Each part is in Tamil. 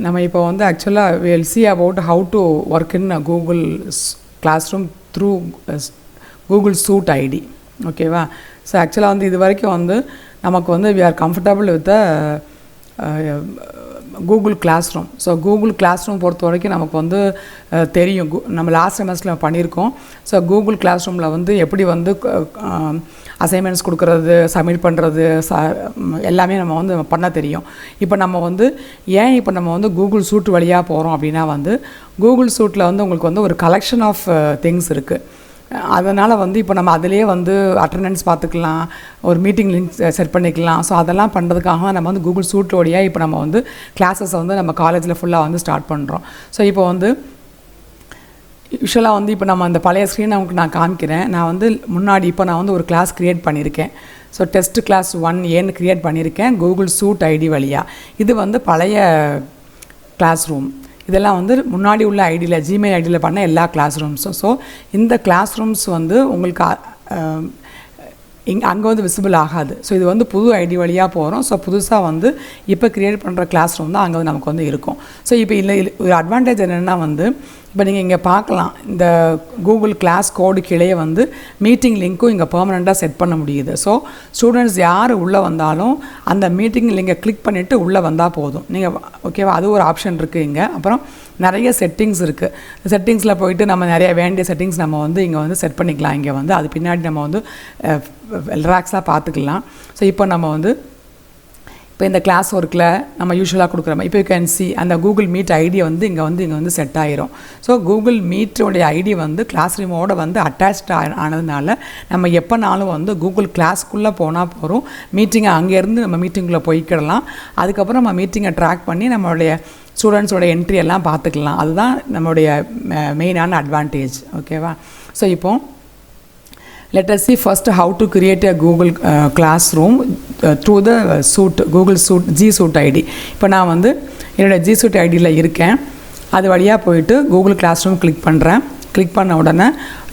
நம்ம இப்போ வந்து ஆக்சுவலாக we'll see about how to work in a Google Classroom through Google Suite ID. ஓகேவா? ஸோ ஆக்சுவலாக வந்து இது வரைக்கும் வந்து நமக்கு வந்து we are comfortable with the Google classroom. So Google classroom பொறுத்த வரைக்கும் நமக்கு வந்து தெரியும், நம்ம லாஸ்ட் செமஸ்டரில் பண்ணியிருக்கோம். ஸோ கூகுள் கிளாஸ் ரூமில் வந்து எப்படி வந்து அசைன்மெண்ட்ஸ் கொடுக்குறது, சப்மிட் பண்ணுறது, எல்லாமே நம்ம வந்து பண்ண தெரியும். இப்போ நம்ம வந்து இப்போ நம்ம வந்து கூகுள் சூட் வழியாக போகிறோம் அப்படின்னா வந்து கூகுள் சூட்டில் வந்து உங்களுக்கு வந்து ஒரு கலெக்ஷன் ஆஃப் திங்ஸ் இருக்குது. அதனால் வந்து இப்போ நம்ம அதிலே வந்து அட்டெண்டன்ஸ் பார்த்துக்கலாம், ஒரு மீட்டிங் லிங்க் செட் பண்ணிக்கலாம். ஸோ அதெல்லாம் பண்ணுறதுக்காக நம்ம வந்து கூகுள் சூட் வழியாக இப்போ நம்ம வந்து கிளாஸஸை வந்து நம்ம காலேஜில் ஃபுல்லாக வந்து ஸ்டார்ட் பண்ணுறோம். ஸோ இப்போ வந்து யூஸ்வலாக வந்து இப்போ நம்ம அந்த பழைய ஸ்க்ரீனை உங்களுக்கு நான் காமிக்கிறேன். நான் வந்து முன்னாடி இப்போ நான் வந்து ஒரு கிளாஸ் க்ரியேட் பண்ணியிருக்கேன். ஸோ டெஸ்ட் கிளாஸ் 1Aன்னு க்ரியேட் பண்ணியிருக்கேன் கூகுள் சூட் ஐடி வழியாக. இது வந்து பழைய கிளாஸ் ரூம். இதெல்லாம் வந்து முன்னாடி உள்ள ஐடியில் ஜிமெயில் ஐடியில் பண்ண எல்லா கிளாஸ் ரூம்ஸும். ஸோ இந்த கிளாஸ் ரூம்ஸ் வந்து உங்களுக்கு அங்கே வந்து விசிபிள் ஆகாது. ஸோ இது வந்து புது ஐடி வழியாக போகிறோம். ஸோ புதுசாக வந்து இப்போ க்ரியேட் பண்ணுற கிளாஸ் ரூம் தான் அங்கே வந்து நமக்கு வந்து இருக்கும். ஸோ இப்போ இல்லை ஒரு அட்வான்டேஜ் என்னென்னா வந்து இப்போ நீங்கள் இங்கே பார்க்கலாம், இந்த கூகுள் கிளாஸ் கோடு கீழே வந்து மீட்டிங் லிங்க்கும் இங்கே பெர்மனெண்ட்டாக செட் பண்ண முடியுது. ஸோ ஸ்டூடெண்ட்ஸ் யார் உள்ளே வந்தாலும் அந்த மீட்டிங் லிங்கை கிளிக் பண்ணிவிட்டு உள்ளே வந்தால் போதும். நீங்கள் ஓகேவா, அது ஒரு ஆப்ஷன் இருக்குது இங்கே. அப்புறம் நிறைய செட்டிங்ஸ் இருக்குது. செட்டிங்ஸில் போயிட்டு நம்ம நிறைய வேண்டிய செட்டிங்ஸ் நம்ம வந்து இங்கே வந்து செட் பண்ணிக்கலாம். இங்கே வந்து அது பின்னாடி நம்ம வந்து ரிலாக்ஸாக பார்த்துக்கலாம். ஸோ இப்போ நம்ம வந்து இப்போ இந்த கிளாஸ் ஒர்க்கில் நம்ம யூஸ்வலாக கொடுக்குற மாதிரி இப்போ யூ கேன் சி அந்த கூகுள் மீட் ஐடி வந்து இங்கே வந்து செட் ஆகிரும். ஸோ கூகுள் மீட்டோடைய ஐடி வந்து கிளாஸ் ரூமோடு வந்து அட்டாச்ட் ஆனதுனால நம்ம எப்போனாலும் வந்து கூகுள் கிளாஸ்க்குள்ளே போனால் போகிறோம், மீட்டிங்கை அங்கேருந்து நம்ம மீட்டிங்குள்ளே போய்க்கிடலாம். அதுக்கப்புறம் நம்ம மீட்டிங்கை ட்ராக் பண்ணி நம்மளுடைய ஸ்டூடெண்ட்ஸோட என்ட்ரி எல்லாம் பார்த்துக்கலாம். அதுதான் நம்மளுடைய மெயினான அட்வான்டேஜ். ஓகேவா? ஸோ இப்போது let us see first how to create a Google classroom through the suite Google suite G Suite ID. இப்போ நான் வந்து என்னோடய G Suite ஐடியில் இருக்கேன். அது வழியாக போயிட்டு கூகுள் கிளாஸ் ரூம் கிளிக் பண்ணுறேன். கிளிக் பண்ண உடனே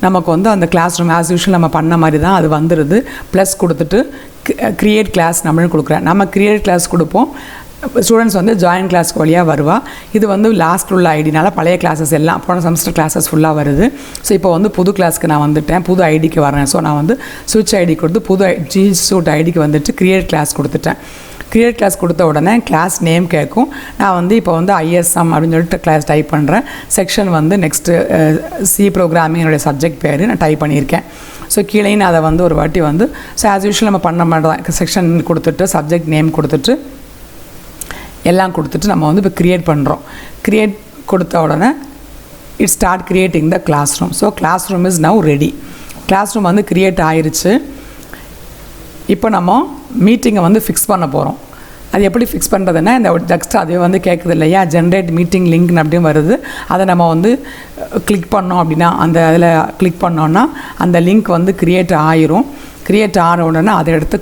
நமக்கு வந்து அந்த கிளாஸ் ரூம் ஆஸ் யூஷுவல் நம்ம பண்ண மாதிரி தான் அது வந்துடுது. ப்ளஸ் கொடுத்துட்டு க்ரியேட் கிளாஸ் நம்மளும் கொடுக்குறேன். நம்ம க்ரியேட் கிளாஸ் கொடுப்போம், ஸ்டூடெண்ட்ஸ் வந்து ஜாயின் கிளாஸ்க்கு வழியாக வருவா. இது வந்து லாஸ்ட் உள்ள ஐடினால பழைய கிளாஸஸ் எல்லாம் போன செமஸ்டர் கிளாஸஸ் ஃபுல்லாக வருது. ஸோ இப்போ வந்து புது கிளாஸ்க்கு நான் வந்துட்டேன், புது ஐடிக்கு வரேன். ஸோ நான் வந்து சுவிட்ச் ஐடி கொடுத்து புது ஜி சூட் ஐடிக்கு வந்துட்டு க்ரியேட் கிளாஸ் கொடுத்துட்டேன். க்ரியேட் கிளாஸ் கொடுத்த உடனே கிளாஸ் நேம் கேட்கும். நான் வந்து இப்போ வந்து ISM அப்படின்னு சொல்லிட்டு கிளாஸ் டைப் பண்ணுறேன். செக்ஷன் வந்து நெக்ஸ்ட்டு சி ப்ரோக்ராமிங் என்னுடைய சப்ஜெக்ட் பேர் நான் டைப் பண்ணியிருக்கேன். ஸோ கீழே நான் அதை வந்து ஒரு வாட்டி வந்து ஸோ ஆஸ் யூஷுவல் நம்ம பண்ண மாதிரி தான் செக்ஷன் கொடுத்துட்டு சப்ஜெக்ட் நேம் கொடுத்துட்டு எல்லாம் கொடுத்துட்டு நம்ம வந்து இப்போ க்ரியேட் பண்ணுறோம். க்ரியேட் கொடுத்த உடனே it start creating the classroom. So classroom is now ready. Classroom வந்து க்ரியேட் ஆயிடுச்சு. இப்போ நம்ம மீட்டிங்கை வந்து ஃபிக்ஸ் பண்ண போகிறோம். அது எப்படி ஃபிக்ஸ் பண்ணுறதுன்னா இந்த டெக்ஸ்ட் அதே வந்து கேட்குது இல்லையா, ஜென்ரேட் மீட்டிங் லிங்க்னு அப்படியும் வருது. அதை நம்ம வந்து கிளிக் பண்ணோம் அப்படின்னா அந்த அதில் கிளிக் பண்ணோன்னா அந்த லிங்க் வந்து க்ரியேட் ஆயிரும். க்ரியேட் ஆன உடனே அதை எடுத்து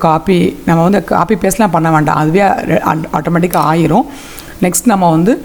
நம்ம வந்து காப்பி பேஸ்ட்லாம் பண்ண வேண்டாம், அதுவே ஆட்டோமேட்டிக்காக ஆயிரும். நெக்ஸ்ட் நம்ம வந்து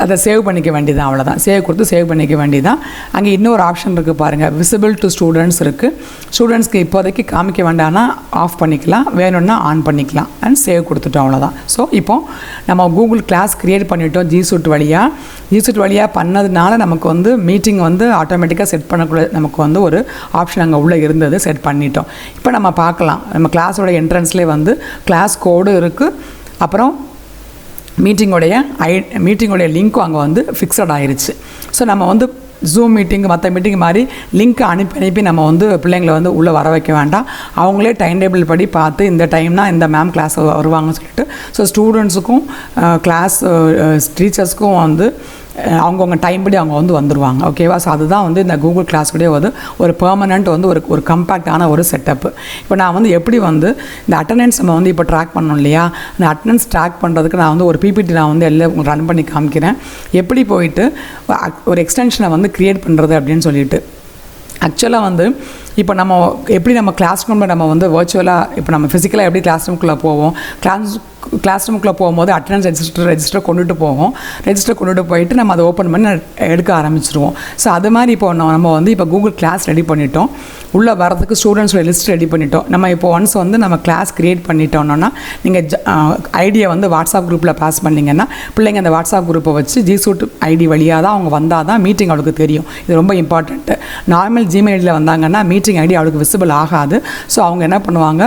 அதை சேவ் பண்ணிக்க வேண்டியதான், அவ்வளோதான். சேவ் கொடுத்து சேவ் பண்ணிக்க வேண்டியதான். அங்கே இன்னொரு ஆப்ஷன் இருக்குது பாருங்கள், விசிபிள் டு ஸ்டூடெண்ட்ஸ் இருக்குது. ஸ்டூடெண்ட்ஸ்க்கு இப்போதைக்கு காமிக்க வேண்டாம்னா ஆஃப் பண்ணிக்கலாம், வேணும்னா ஆன் பண்ணிக்கலாம். அண்ட் சேவ் கொடுத்துட்டோம், அவ்வளோதான். ஸோ இப்போது நம்ம கூகுள் கிளாஸ் க்ரியேட் பண்ணிவிட்டோம் ஜி சூட் வழியாக பண்ணதுனால நமக்கு வந்து மீட்டிங் வந்து ஆட்டோமேட்டிக்காக செட் பண்ணக்கூட நமக்கு வந்து ஒரு ஆப்ஷன் அங்கே உள்ளே இருந்தது, செட் பண்ணிட்டோம். இப்போ நம்ம பார்க்கலாம், நம்ம கிளாஸோட என்ட்ரன்ஸ்லேயே வந்து கிளாஸ் கோடு இருக்குது. அப்புறம் மீட்டிங்கோடைய லிங்க்கும் அங்கே வந்து ஃபிக்ஸட் ஆயிடுச்சு. ஸோ நம்ம வந்து ஜூம் மீட்டிங் மற்ற மீட்டிங் மாதிரி லிங்க்கை அனுப்பி நம்ம வந்து பிள்ளைங்களை வந்து உள்ளே வர வைக்க வேண்டாம். அவங்களே டைம் டேபிள் படி பார்த்து இந்த டைம்னா இந்த மேம் கிளாஸ் வருவாங்கன்னு சொல்லிட்டு ஸோ ஸ்டூடெண்ட்ஸுக்கும் கிளாஸ் டீச்சர்ஸ்க்கும் வந்து அவங்கவுங்க டைம் படி அவங்க வந்து வந்துடுவாங்க. ஓகேவா? ஸோ அதுதான் வந்து இந்த கூகுள் கிளாஸ்க்குடைய வந்து ஒரு பெர்மனண்ட் வந்து ஒரு கம்பேக்டான ஒரு செட்டப்பு. இப்போ நான் வந்து எப்படி வந்து இந்த அட்டண்டன்ஸ் நம்ம வந்து இப்போ ட்ராக் பண்ணோம் இல்லையா, அந்த அட்டண்டன்ஸ் ட்ராக் பண்ணுறதுக்கு நான் வந்து ஒரு பிபிடி நான் வந்து எல்லாம் ரன் பண்ணி காமிக்கிறேன். எப்படி போயிட்டு ஒரு எக்ஸ்டென்ஷனை வந்து க்ரியேட் பண்ணுறது அப்படின்னு சொல்லிட்டு. ஆக்சுவலாக வந்து இப்போ நம்ம எப்படி நம்ம கிளாஸ் ரூமில் நம்ம வந்து வர்ச்சுவலாக இப்போ நம்ம ஃபிசிக்கலாக எப்படி கிளாஸ் ரூம்குள்ளே போவோம், கிளாஸ் ரூமுக்குள்ளே போகும்போது அட்டெண்டன்ஸ் ரெஜிஸ்டர் கொண்டுட்டு போகும். ரெஜிஸ்டர் கொண்டுட்டு போயிட்டு நம்ம அதை ஓப்பன் பண்ணி எடுக்க ஆரம்பிச்சிருவோம். ஸோ அது மாதிரி இப்போ நம்ம வந்து இப்போ கூகுள் கிளாஸ் ரெடி பண்ணிட்டோம். உள்ளே வரதுக்கு ஸ்டூடெண்ட்ஸோட லிஸ்ட் ரெடி பண்ணிட்டோம். நம்ம இப்போ ஒன்ஸ் வந்து நம்ம கிளாஸ் க்ரியேட் பண்ணிட்டோம்னா நீங்கள் ஐடியை வந்து வாட்ஸ்அப் குரூப்பில் பாஸ் பண்ணிங்கன்னா பிள்ளைங்க அந்த வாட்ஸ்அப் குரூப்பை வச்சு ஜிசூட் ஐடி வழியாக தான் அவங்க வந்தால் தான் மீட்டிங் அவளுக்கு தெரியும். இது ரொம்ப இம்பார்ட்டண்ட்டு. நார்மல் ஜிமெயில் ஐடியில் வந்தாங்கன்னா மீட்டிங் ஐடி அவளுக்கு விசிபிள் ஆகாது. ஸோ அவங்க என்ன பண்ணுவாங்க,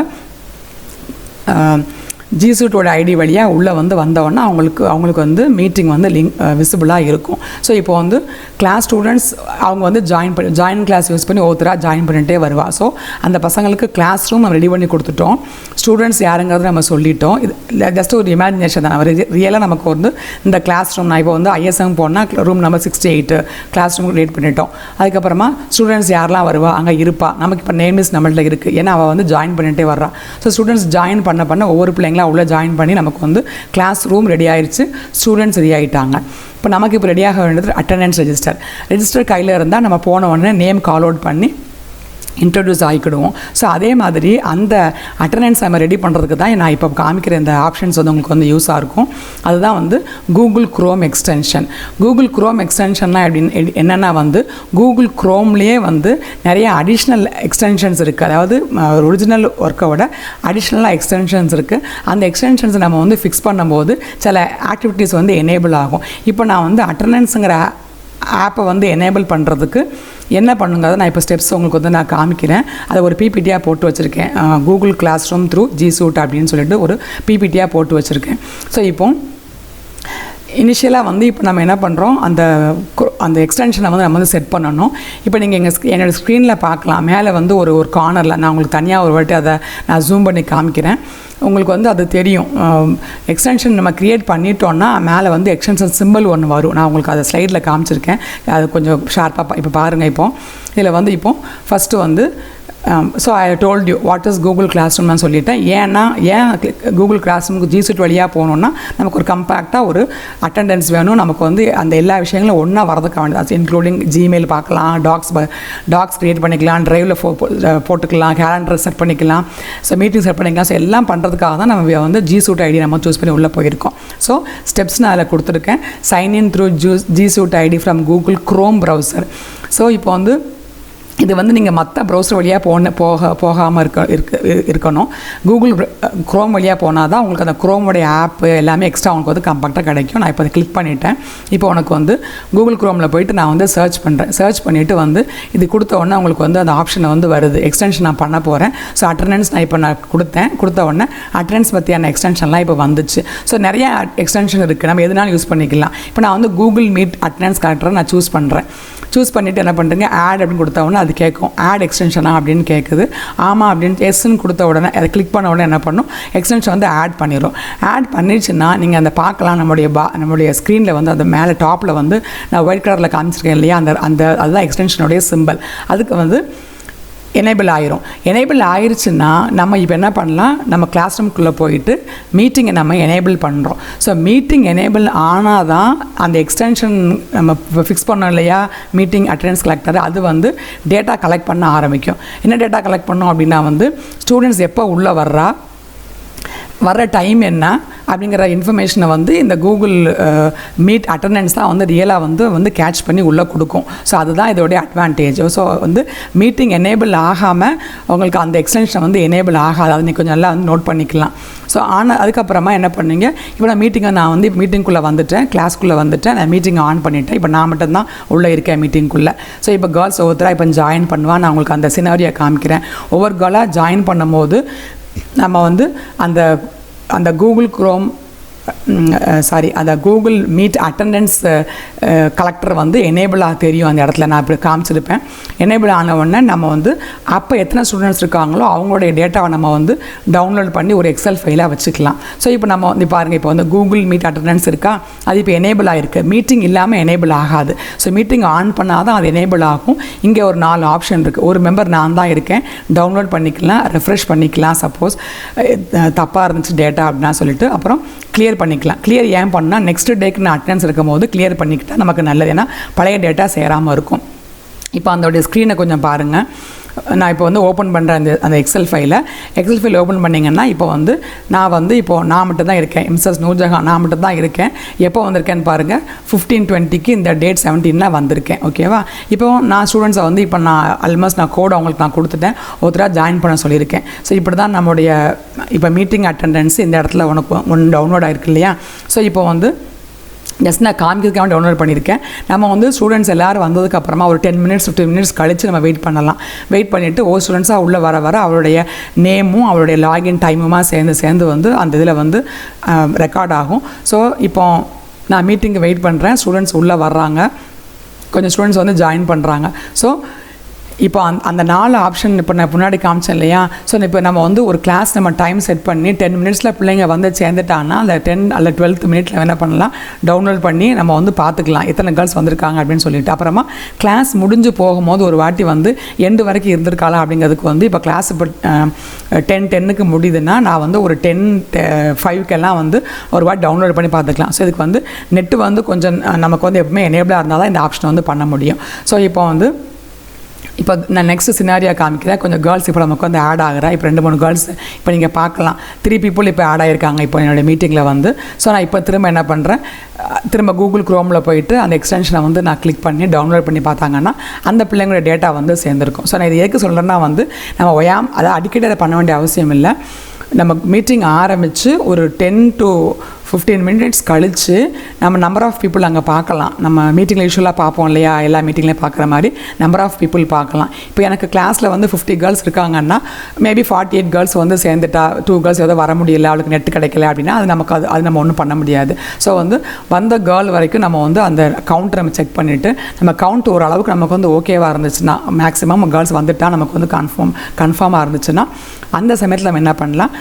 ஜிசூட்டோட ஐடி வழியாக உள்ளே வந்து வந்தோன்னா அவங்களுக்கு வந்து மீட்டிங் வந்து விசிபிளாக இருக்கும். ஸோ இப்போ வந்து கிளாஸ் ஸ்டூடெண்ட்ஸ் அவங்க வந்து ஜாயின் கிளாஸ் யூஸ் பண்ணி ஒவ்வொருத்தராக ஜாயின் பண்ணிகிட்டே வருவா. ஸோ அந்த பசங்களுக்கு கிளாஸ் ரூம் நம்ம ரெடி பண்ணி கொடுத்துட்டோம். ஸ்டூடெண்ட்ஸ் யாருங்கிறத நம்ம சொல்லிட்டோம். இது ஜஸ்ட் ஒரு இமேஜினேஷன் தான். ரியலாக நமக்கு வந்து இந்த கிளாஸ் ரூம் நான் இப்போ வந்து ஐஎஸ்எம் போனால் room number 68 classroom create பண்ணிட்டோம். அதுக்கப்புறமா ஸ்டூடெண்ட்ஸ் யாரெல்லாம் வருவா அங்கே இருப்பா. நமக்கு இப்போ நேம் லிஸ்ட் நம்மள்ட்ட இருக்குது. ஏன்னா அவள் வந்து ஜாயின் பண்ணிகிட்டே வர்றா. ஸோ ஸ்டூடெண்ட்ஸ் ஜாயின் பண்ண ஒவ்வொரு பிள்ளைங்களா உள்ளே ஜாயின் பண்ணி நமக்கு வந்து கிளாஸ் ரூம் ரெடி ஆயிடுச்சு. ஸ்டூடெண்ட்ஸ் ரெடி ஆகிட்டாங்க. இப்போ நமக்கு இப்போ ரெடியாக வேண்டியது அட்டெண்டன்ஸ் ரெஜிஸ்டர் கையில் இருந்தால் நம்ம போன உடனே நேம் கால் அவுட் பண்ணி இன்ட்ரடியூஸ் ஆகிக்கிடுவோம். ஸோ அதே மாதிரி அந்த அட்டெண்டன்ஸ் நம்ம ரெடி பண்ணுறதுக்கு தான் நான் இப்போ காமிக்கிற இந்த ஆப்ஷன்ஸ் வந்து உங்களுக்கு வந்து யூஸாக இருக்கும். அதுதான் வந்து Google Chrome extension. Google Chrome எக்ஸ்டென்ஷன்லாம் என்னென்னா வந்து கூகுள் குரோம்லேயே வந்து நிறைய அடிஷ்னல் எக்ஸ்டென்ஷன்ஸ் இருக்குது. அதாவது ஒரிஜினல் ஒர்க்கை விட அடிஷ்னலாக எக்ஸ்டென்ஷன்ஸ் இருக்குது. அந்த எக்ஸ்டென்ஷன்ஸ் நம்ம வந்து ஃபிக்ஸ் பண்ணும்போது சில ஆக்டிவிட்டீஸ் வந்து எனேபிள் ஆகும். இப்போ நான் வந்து அட்டெண்டன்ஸுங்கிற ஆப்பை வந்து எனேபிள் பண்ணுறதுக்கு என்ன பண்ணுங்கிறத நான் இப்போ ஸ்டெப்ஸ் உங்களுக்கு வந்து நான் காமிக்கிறேன். அதை ஒரு பிபிடியாக போட்டு வச்சுருக்கேன். கூகுள் கிளாஸ் ரூம் த்ரூ ஜிசூட் அப்படின்னு சொல்லிட்டு ஒரு பிபிடியாக போட்டு வச்சுருக்கேன். ஸோ இப்போ இனிஷியலாக வந்து இப்போ நம்ம என்ன பண்ணுறோம், அந்த எக்ஸ்டென்ஷனை வந்து நம்ம வந்து செட் பண்ணணும். இப்போ நீங்கள் என்னோடய ஸ்க்ரீனில் பார்க்கலாம். மேலே வந்து ஒரு கார்னரில் நான் உங்களுக்கு தனியாக ஒரு வாட்டி அதை நான் ஜூம் பண்ணி காமிக்கிறேன். உங்களுக்கு வந்து அது தெரியும். எக்ஸ்டென்ஷன் நம்ம க்ரியேட் பண்ணிட்டோன்னா மேலே வந்து எக்ஸ்டென்ஷன் சிம்பிள் ஒன்று வரும். நான் உங்களுக்கு அதை ஸ்லைடில் காமிச்சிருக்கேன். அது கொஞ்சம் ஷார்ப்பாக இப்போ பாருங்கள். இப்போ இதில் வந்து இப்போ ஃபஸ்ட்டு வந்து so I told you what is Google classroom நான் சொல்லிட்டேன். ஏன் கூகுள் கிளாஸ் ரூமுக்கு ஜிசூட் வழியாக போகணுன்னா நமக்கு ஒரு கம்பேக்டாக ஒரு அட்டெண்டன்ஸ் வேணும். நமக்கு வந்து அந்த எல்லா விஷயங்களும் ஒன்றா வரதுக்கு வேண்டியது. இன்க்ளூடிங் ஜிமெயில் பார்க்கலாம், டாக்ஸ் க்ரியேட் பண்ணிக்கலாம், ட்ரைவில் போட்டுக்கலாம், கேலண்டர் செட் பண்ணிக்கலாம், ஸோ மீட்டிங் செட் பண்ணிக்கலாம். ஸோ எல்லாம் பண்ணுறதுக்காக தான் நம்ம வந்து ஜிசூட் ஐடி நம்ம சூஸ் பண்ணி உள்ளே போயிருக்கோம். ஸோ ஸ்டெப்ஸ் நான் அதில் கொடுத்துருக்கேன். Sign in through G Suite ID from Google Chrome browser. So இப்போ வந்து இது வந்து நீங்கள் மற்ற ப்ரௌசர் வழியாக போகாமல் இருக்கணும். கூகுள் குரோம் வழியாக போனால் தான் உங்களுக்கு அந்த குரோமோடைய ஆப்பு எல்லாமே எக்ஸ்ட்ரா உங்களுக்கு வந்து கம்பேக்டாக கிடைக்கும். நான் இப்போ அதை கிளிக் பண்ணிட்டேன். இப்போ உனக்கு வந்து கூகுள் குரோமில் போயிட்டு நான் வந்து சர்ச் பண்ணுறேன். சர்ச் பண்ணிவிட்டு வந்து இது கொடுத்த உடனே உங்களுக்கு வந்து அந்த ஆப்ஷனை வந்து வருது. எக்ஸ்டென்ஷன் நான் பண்ண போகிறேன். ஸோ அட்டெண்டன்ஸ் நான் இப்போ நான் கொடுத்த உடனே அட்டெண்டன்ஸ் பற்றியான எக்ஸ்டென்ஷன்லாம் இப்போ வந்துச்சு. ஸோ நிறைய எக்ஸ்டென்ஷன் இருக்குது. நம்ம எதுனாலும் யூஸ் பண்ணிக்கலாம். இப்போ நான் வந்து கூகுள் மீட் அட்டெண்டன்ஸ் கலெக்டரை நான் சூஸ் பண்ணுறேன். சூஸ் பண்ணிவிட்டு என்ன பண்ணுறீங்க, ஆட் அப்படின்னு கொடுத்த உடனே அது கேட்கும். ஆட் எக்ஸ்டென்ஷனா அப்படின்னு கேட்குது. ஆமாம் அப்படின்னு எஸ்ன்னு கொடுத்த உடனே அதை கிளிக் பண்ண உடனே என்ன பண்ணும், எக்ஸ்டென்ஷன் வந்து ஆட் பண்ணிடும். ஆட் பண்ணிடுச்சுன்னா நீங்கள் அந்த பார்க்கலாம். நம்மளுடைய ஸ்க்ரீனில் வந்து அந்த மேலே டாப்பில் வந்து நான் ஒயிட் கலரில் காமிச்சிருக்கேன் இல்லையா, அதுதான் எக்ஸ்டென்ஷனுடைய சிம்பிள். அதுக்கு வந்து எனேபிள் ஆயிரும். எனேபிள் ஆயிடுச்சுன்னா நம்ம இப்போ என்ன பண்ணலாம், நம்ம கிளாஸ் ரூம்குள்ளே போயிட்டு மீட்டிங்கை நம்ம எனேபிள் பண்ணுறோம். ஸோ மீட்டிங் எனேபிள் ஆனால் தான் அந்த எக்ஸ்டென்ஷன் நம்ம ஃபிக்ஸ் பண்ணோம் இல்லையா, மீட்டிங் அட்டெண்டன்ஸ் கலெக்டர், அது வந்து டேட்டா கலெக்ட் பண்ண ஆரம்பிக்கும். என்ன டேட்டா கலெக்ட் பண்ணோம் அப்படின்னா வந்து ஸ்டூடெண்ட்ஸ் எப்போ உள்ளே வர்ற டைம் என்ன அப்படிங்கிற இன்ஃபர்மேஷனை வந்து இந்த கூகுள் மீட் அட்டெண்டன்ஸ் தான் வந்து ரியலாக வந்து கேட்ச் பண்ணி உள்ளே கொடுக்கும். ஸோ அதுதான் இதோடைய அட்வான்டேஜ். ஸோ வந்து மீட்டிங் எனேபிள் ஆகாமல் உங்களுக்கு அந்த எக்ஸ்டென்ஷன் வந்து எனேபிள் ஆகாது. அதை நீங்கள் கொஞ்சம் நல்லா வந்து நோட் பண்ணிக்கலாம். ஸோ அதுக்கப்புறமா என்ன பண்ணுங்க, இப்போ நான் மீட்டிங்குள்ளே வந்துட்டேன், கிளாஸ்க்குள்ளே வந்துட்டேன், நான் மீட்டிங்கை ஆன் பண்ணிவிட்டேன். இப்போ நான் மட்டும்தான் உள்ளே இருக்கேன் மீட்டிங்குள்ளே. ஸோ இப்போ கேர்ள்ஸ் ஒவ்வொருத்தராக இப்போ ஜாயின் பண்ணுவான். நான் உங்களுக்கு அந்த சினாரியை காமிக்கிறேன். ஒவ்வொரு கேர்ளாக ஜாயின் பண்ணும்போது நம்ம வந்து அந்த கூகுள் குரோம் அந்த கூகுள் மீட் அட்டெண்டன்ஸ் கலெக்டர் வந்து எனேபிளாக தெரியும். அந்த இடத்துல நான் இப்படி காமிச்சிருப்பேன். எனேபிள் ஆன உடனே நம்ம வந்து அப்போ எத்தனை ஸ்டூடெண்ட்ஸ் இருக்காங்களோ அவங்களுடைய டேட்டாவை நம்ம வந்து டவுன்லோட் பண்ணி ஒரு எக்ஸல் ஃபைலாக வச்சுக்கலாம். ஸோ இப்போ நம்ம வந்து பாருங்கள், இப்போ வந்து கூகுள் மீட் அட்டெண்டன்ஸ் இருக்கா, அது இப்போ எனேபிள் ஆகிருக்கு. மீட்டிங் இல்லாமல் எனேபிள் ஆகாது. ஸோ மீட்டிங் ஆன் பண்ணால் தான் அது எனேபிள் ஆகும். இங்கே ஒரு 4 ஆப்ஷன் இருக்குது. ஒரு மெம்பர் நான் தான் இருக்கேன், டவுன்லோட் பண்ணிக்கலாம், ரெஃப்ரெஷ் பண்ணிக்கலாம் சப்போஸ் தப்பாக இருந்துச்சு டேட்டா அப்படின்னா சொல்லிட்டு, அப்புறம் கிளியர் பண்ணிக்கலாம். கிளியர் ஏன் பண்ணால் நெக்ஸ்ட் டேக்கு நான் அட்டெண்டன்ஸ் இருக்கும் போது கிளியர் பண்ணிக்கிட்டால் நமக்கு நல்லது. ஏன்னா பழைய டேட்டா சேராமல் இருக்கும். இப்போ அதோடைய ஸ்க்ரீனை கொஞ்சம் பாருங்கள். நான் இப்போ வந்து ஓப்பன் பண்ணுறேன் அந்த எக்ஸல் ஃபைலை ஓப்பன் பண்ணிங்கன்னா இப்போ வந்து நான் மட்டும் தான் இருக்கேன், மிஸ்ஸஸ் நூர் ஜஹான் நான் மட்டும் தான் இருக்கேன். எப்போ வந்திருக்கேன்னு பாருங்கள், 15/20 இந்த டேட் 17 வந்திருக்கேன். ஓகேவா? இப்போ நான் ஸ்டூடெண்ட்ஸை வந்து இப்போ நான் ஆல்மோஸ்ட் நான் கோட் அவங்களுக்கு நான் கொடுத்துட்டேன், ஒருத்தராக ஜாயின் பண்ண சொல்லியிருக்கேன். ஸோ இப்படி தான் நம்முடைய இப்போ மீட்டிங் அட்டெண்டன்ஸ் இந்த இடத்துல ஒன்று டவுன்லோட் ஆகிருக்கு இல்லையா? ஸோ இப்போ வந்து ஜஸ்ட் நான் காமிக்கிறதுக்காக டவுன்லோட் பண்ணியிருக்கேன். நம்ம வந்து ஸ்டூடெண்ட்ஸ் எல்லோரும் வந்ததுக்கப்புறமா ஒரு 10 minutes 15 minutes கழித்து நம்ம வெயிட் பண்ணலாம். வெயிட் பண்ணிவிட்டு ஸ்டூடெண்ட்ஸாக உள்ளே வர அவருடைய நேமும் அவருடைய லாகின் டைமுமா சேர்ந்து வந்து அந்த இதில் வந்து ரெக்கார்ட் ஆகும். ஸோ இப்போ நான் மீட்டிங்கு வெயிட் பண்ணுறேன், ஸ்டூடெண்ட்ஸ் உள்ளே வர்றாங்க, கொஞ்சம் ஸ்டூடெண்ட்ஸ் வந்து ஜாயின் பண்ணுறாங்க. ஸோ இப்போ அந்த 4 ஆப்ஷன் இப்போ நான் முன்னாடி காமிச்சேன் இல்லையா? ஸோ இப்போ நம்ம வந்து ஒரு கிளாஸ் நம்ம டைம் செட் பண்ணி 10 minutesல பிள்ளைங்க வந்து சேர்ந்துட்டாங்கன்னா அந்த 10 அல்ல 12th minute என்ன பண்ணலாம், டவுன்லோட் பண்ணி நம்ம வந்து பார்த்துக்கலாம் எத்தனை கேர்ள்ஸ் வந்திருக்காங்க அப்படின்னு சொல்லிட்டு. அப்புறமா கிளாஸ் முடிஞ்சு போகும்போது ஒரு வாட்டி வந்து எண்டு வரைக்கும் இருந்திருக்காளா அப்படிங்கிறதுக்கு வந்து இப்போ கிளாஸ் இப்போ 10:10 முடியுதுன்னா நான் வந்து ஒரு 10:05 வந்து ஒரு வாட்டி டவுன்லோட் பண்ணி பார்த்துக்கலாம். ஸோ இதுக்கு வந்து நெட்டு வந்து கொஞ்சம் நமக்கு வந்து எப்பவுமே எனேபிளாக இருந்தால் தான் இந்த ஆப்ஷனை வந்து பண்ண முடியும். ஸோ இப்போ நான் நெக்ஸ்ட் சினாரியா காமிக்கிறேன். கொஞ்சம் கேர்ள்ஸ் இப்போ நமக்கு வந்து ஆட் ஆகிறா. இப்போ 2-3 கேர்ள்ஸ் இப்போ நீங்கள் பார்க்கலாம், 3 people இப்போ ஆட் ஆகிருக்காங்க இப்போ என்னோடய மீட்டிங்கில் வந்து. ஸோ நான் இப்போ திரும்ப என்ன பண்ணுறேன், திரும்ப கூகுள் குரோமில் போயிட்டு அந்த எக்ஸ்டென்ஷனை வந்து நான் கிளிக் பண்ணி டவுன்லோட் பண்ணி பார்த்தாங்கன்னா அந்த பிள்ளைங்களோட டேட்டா வந்து சேர்ந்துருக்கும். ஸோ நான் இது எதுக்கு சொல்கிறேன்னா வந்து நம்ம அதை அடிக்கடி அதை பண்ண வேண்டிய அவசியம் இல்லை. நம்ம மீட்டிங் ஆரம்பித்து ஒரு 10 to 15 minutes கழித்து நம்ம நம்பர் ஆஃப் பீப்புள் அங்கே பார்க்கலாம். நம்ம மீட்டிங்கில் யூஸ்வலாக பார்ப்போம் இல்லையா, எல்லா மீட்டிங்லேயும் பார்க்குற மாதிரி நம்பர் ஆஃப் பீப்புள் பார்க்கலாம். இப்போ எனக்கு கிளாஸில் வந்து 50 கேர்ள்ஸ் இருக்காங்கன்னா மேபி 48 கேர்ள்ஸ் வந்து சேர்ந்துட்டா, 2 கேர்ள்ஸ் ஏதோ வர முடியல, அவளுக்கு நெட் கிடைக்கல அப்படின்னா அது நமக்கு அது நம்ம ஒன்றும் பண்ண முடியாது. ஸோ வந்து வந்த கேர்ள் வரைக்கும் நம்ம வந்து அந்த கவுண்ட்டை நம்ம செக் பண்ணிவிட்டு நம்ம கவுண்ட் ஓரளவுக்கு நமக்கு வந்து ஓகேவாக இருந்துச்சுன்னா, மேக்ஸிமம் கேர்ள்ஸ் வந்துட்டால் நமக்கு வந்து கன்ஃபார்மாக இருந்துச்சுன்னா அந்த சமயத்தில் நம்ம என்ன பண்ணலாம்,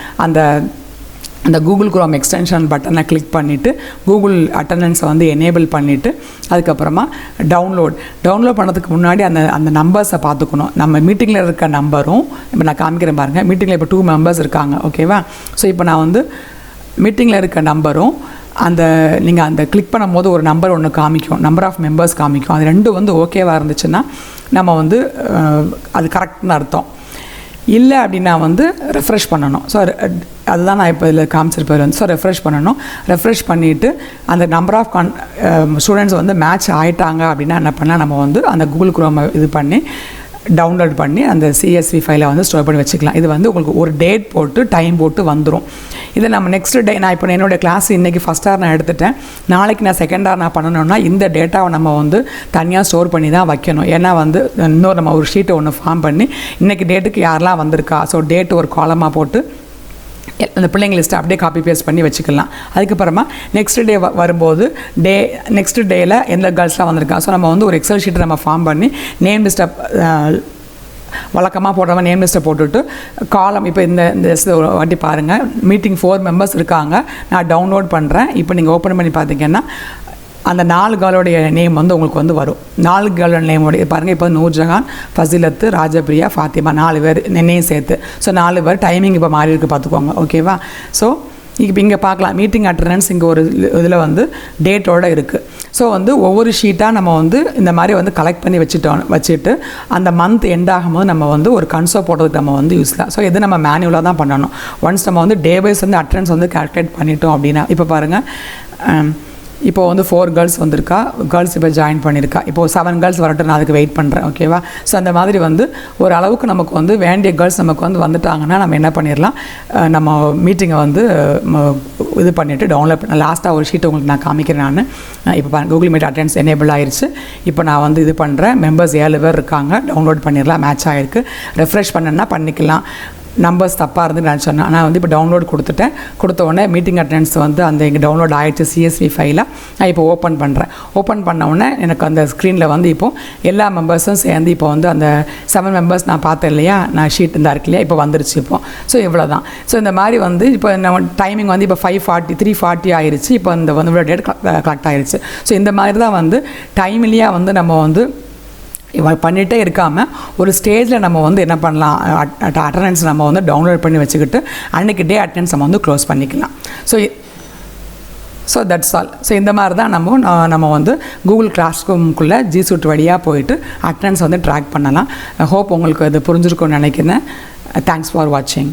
அந்த கூகுள் குரோம் எக்ஸ்டென்ஷன் பட்டனை கிளிக் பண்ணிவிட்டு கூகுள் அட்டண்டன்ஸை வந்து எனேபிள் பண்ணிவிட்டு அதுக்கப்புறமா டவுன்லோட் பண்ணுறதுக்கு முன்னாடி அந்த நம்பர்ஸை பார்த்துக்கணும். நம்ம மீட்டிங்கில் இருக்க நம்பரும் இப்போ நான் காமிக்கிறேன் பாருங்கள். மீட்டிங்கில் இப்போ 2 members இருக்காங்க. ஓகேவா? ஸோ இப்போ நான் வந்து மீட்டிங்கில் இருக்க நம்பரும் நீங்கள் அந்த கிளிக் பண்ணும்போது ஒரு நம்பர் ஒன்று காமிக்கும், நம்பர் ஆஃப் மெம்பர்ஸ் காமிக்கும். அது ரெண்டும் வந்து ஓகேவாக இருந்துச்சுன்னா நம்ம வந்து அது கரெக்ட்னு அர்த்தம். இல்லை அப்படின்னா வந்து ரெஃப்ரெஷ் பண்ணணும். ஸோ அதுதான் நான் இப்போ இதில் காமிச்சிருப்பேன் வந்து. ஸோ ரெஃப்ரெஷ் பண்ணணும். ரெஃப்ரெஷ் பண்ணிவிட்டு அந்த நம்பர் ஆஃப் ஸ்டூடெண்ட்ஸ் வந்து மேட்ச் ஆகிட்டாங்க அப்படின்னா என்ன பண்ணால் நம்ம வந்து அந்த கூகுள் குரோமை இது பண்ணி டவுன்லோட் பண்ணி அந்த CSV ஃபைலை வந்து ஸ்டோர் பண்ணி வச்சுக்கலாம். இது வந்து உங்களுக்கு ஒரு டேட் போட்டு டைம் போட்டு வந்துடும். இதை நம்ம நெக்ஸ்ட் டே நான் இப்போ என்னோடய கிளாஸ் இன்றைக்கி ஃபஸ்ட் ஹவர் நான் எடுத்துட்டேன், நாளைக்கு நான் செகண்ட் ஹவர் நான் பண்ணணும்னா இந்த டேட்டாவை நம்ம வந்து தனியாக ஸ்டோர் பண்ணி தான் வைக்கணும். ஏன்னா வந்து இன்னொரு நம்ம ஒரு ஷீட்டை ஒன்று ஃபார்ம் பண்ணி இன்றைக்கி டேட்டுக்கு யாரெல்லாம் வந்திருக்கா, ஸோ டேட்டு ஒரு காலமாக போட்டு அந்த பிள்ளைங்க லிஸ்ட்டை அப்படியே காப்பி பேஸ்ட் பண்ணி வச்சுக்கலாம். அதுக்கப்புறமா நெக்ஸ்ட் டே வரும்போது நெக்ஸ்ட் டேயில் எந்த கேர்ள்ஸ்லாம் வந்திருக்கா, ஸோ நம்ம வந்து ஒரு எக்ஸல் ஷீட்டை நம்ம ஃபார்ம் பண்ணி நேம் லிஸ்ட்டை வழக்கமாக போடுற மாதிரி நேம் லிஸ்ட்டை போட்டுவிட்டு காலம் இப்போ இந்த வாட்டி பாருங்கள், மீட்டிங் 4 members இருக்காங்க, நான் டவுன்லோட் பண்ணுறேன். இப்போ நீங்கள் ஓப்பன் பண்ணி பார்த்தீங்கன்னா அந்த 4 கேர்ளோடைய நேம் வந்து உங்களுக்கு வந்து வரும். 4 கேர்ளோட நேமோடைய பாருங்கள். இப்போ நூர் ஜஹான், ஃபசிலத்து, ராஜபிரியா, ஃபாத்திமா 4 பேர் நேம் சேர்த்து. ஸோ 4 பேர் டைமிங் இப்போ மாறி இருக்குது பார்த்துக்கோங்க. ஓகேவா? ஸோ இப்போ இங்கே பார்க்கலாம் மீட்டிங் அட்டண்டன்ஸ் இங்கே ஒரு இதில் வந்து டேட்டோடு இருக்குது. ஸோ வந்து ஒவ்வொரு ஷீட்டாக நம்ம வந்து இந்த மாதிரி வந்து கலெக்ட் பண்ணி வச்சுட்டு அந்த மந்த் எண்ட் ஆகும்போது நம்ம வந்து ஒரு கன்சோல் போடுறதுக்கு நம்ம வந்து யூஸ்லாம். ஸோ இது நம்ம மேனுவலாக தான் பண்ணணும். ஒன்ஸ் நம்ம வந்து டே வைஸ் வந்து அட்டண்டன்ஸ் வந்து கால்குலேட் பண்ணிட்டோம் அப்படின்னா இப்போ பாருங்கள், இப்போ வந்து 4 கேர்ள்ஸ் வந்திருக்கா, கேர்ள்ஸ் இப்போ ஜாயின் பண்ணியிருக்கா. இப்போது 7 கேர்ள்ஸ் வரட்டும், நான் அதுக்கு வெயிட் பண்ணுறேன். ஓகேவா? ஸோ அந்த மாதிரி வந்து ஒரு அளவுக்கு நமக்கு வந்து வேண்டிய கேர்ள்ஸ் நமக்கு வந்து வந்துட்டாங்கன்னா நம்ம என்ன பண்ணிடலாம், நம்ம மீட்டிங்கை வந்து இது பண்ணிவிட்டு டவுன்லோட் பண்ண லாஸ்ட்டாக ஒரு ஷீட்டை உங்களுக்கு நான் காமிக்கிறேன். நான் இப்போ கூகுள் மீட் அட்டெண்டன்ஸ் எனேபிள் ஆயிடுச்சு. இப்போ நான் வந்து இது பண்ணுறேன். மெம்பர்ஸ் 7 பேர் இருக்காங்க, டவுன்லோட் பண்ணிடலாம், மேட்ச் ஆகிருக்கு. ரெஃப்ரெஷ் பண்ணணுன்னா பண்ணிக்கலாம். நம்பர்ஸ் தப்பாக இருந்து நான் சொன்னேன். நான் வந்து இப்போ டவுன்லோட் கொடுத்த உடனே மீட்டிங் அட்டெண்டன்ஸ் வந்து அந்த இங்கே டவுன்லோட் ஆகிடுச்சு CSV ஃபைலாக. நான் இப்போ ஓப்பன் பண்ணுறேன். ஓப்பன் பண்ண உடனே எனக்கு அந்த ஸ்க்ரீனில் வந்து இப்போது எல்லா மெம்பர்ஸும் சேர்ந்து இப்போ வந்து அந்த 7 members நான் பார்த்தேன் இல்லையா, நான் ஷீட் இருந்தால் இருக்கு இல்லையா, இப்போ வந்துருச்சு இப்போ. ஸோ இவ்வளோ தான். ஸோ இந்த மாதிரி வந்து இப்போ நம்ம டைமிங் வந்து இப்போ 5:40 3:40 ஆயிடுச்சு. இப்போ இந்த வந்து இவ்வளோ டேட் கலெக்ட் ஆகிடுச்சு. ஸோ இந்த மாதிரி தான் வந்து டைம்லியாக வந்து நம்ம வந்து பண்ணிகிட்டே இருக்காமல் ஒரு ஸ்டேஜில் நம்ம வந்து என்ன பண்ணலாம், அட்டண்டன்ஸ் நம்ம வந்து டவுன்லோட் பண்ணி வச்சுக்கிட்டு அன்றைக்கி டே அட்டண்டன்ஸ் நம்ம வந்து க்ளோஸ் பண்ணிக்கலாம். So so that's all. So இந்த மாதிரி தான் நம்ம வந்து கூகுள் கிளாஸ் ரூம்குள்ளே G Suite வழியாக போயிட்டு அட்டெண்டன்ஸ் வந்து ட்ராக் பண்ணலாம். ஹோப் உங்களுக்கு அது புரிஞ்சிருக்கும்னு நினைக்கிறேன். தேங்க்ஸ் ஃபார் வாட்சிங்.